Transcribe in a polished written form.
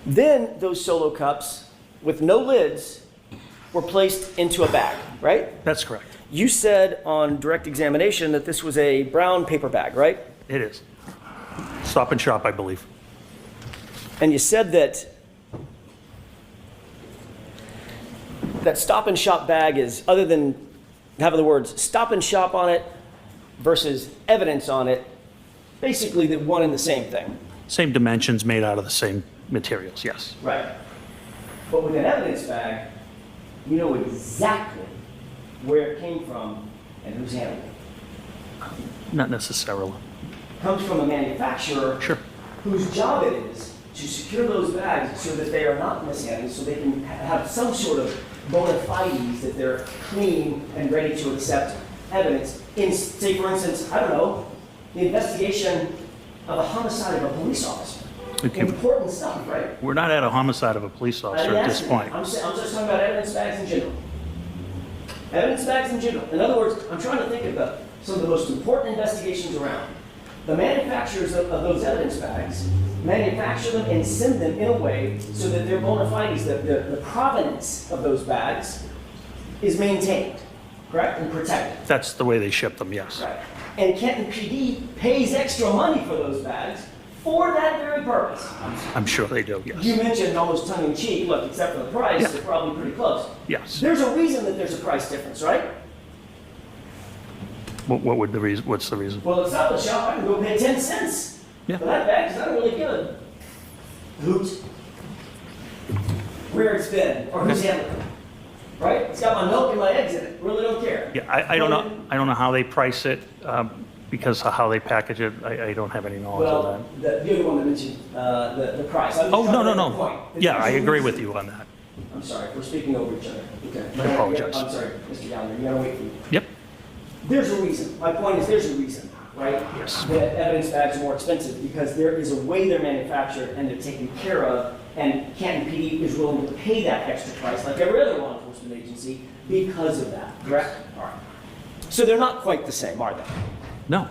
Then those solo cups with no lids were placed into a bag, right? That's correct. You said on direct examination that this was a brown paper bag, right? It is. Stop and Shop, I believe. And you said that that Stop and Shop bag is, other than having the words Stop and Shop on it versus evidence on it, basically the one and the same thing. Same dimensions, made out of the same materials, yes. Right. But with an evidence bag, you know exactly where it came from and who's handling it. Not necessarily. Comes from a manufacturer Sure. whose job it is to secure those bags so that they are not mishandled, so they can have some sort of bona fides that they're clean and ready to accept evidence. In, say, for instance, I don't know, the investigation of a homicide of a police officer. Okay. Important stuff, right? We're not at a homicide of a police officer at this point. I'm just talking about evidence bags in general. Evidence bags in general. In other words, I'm trying to think of some of the most important investigations around. The manufacturers of those evidence bags manufacture them and send them in a way so that their bona fides, the provenance of those bags, is maintained, correct, and protected. That's the way they ship them, yes. Right. And Kenton PD pays extra money for those bags for that very purpose. I'm sure they do, You yes. mentioned almost tongue-in-cheek, look, except for the price, Yeah. they're probably pretty close. Yes. There's a reason that there's a price difference, right? What would the reason, what's the reason? Well, at Stop and Shop, I can go pay 10 cents Yeah. for that bag, because I don't really give a hoot where it's been or who's handling it. Right? It's got my milk and my eggs in it. Really don't care. Yeah, I don't know, I don't know how they price it, because of how they package it. I don't have any knowledge of Well, that. the other one that mentioned the price. I'm just Oh, trying no, to no, make a point. no. Yeah, I There's a agree reason- with you on that. I'm sorry, we're speaking over each other. Okay. I apologize. I'm sorry, Mr. Gallagher, you gotta wait for me. Yep, There's a reason. My point is, there's a reason, right? Yes. That evidence bags are more expensive because there is a way they're manufactured and they're taken care of, and Canton PD is willing to pay that extra price, like every other law enforcement agency, because of that. Correct? All right. So they're not quite the same, are they? no,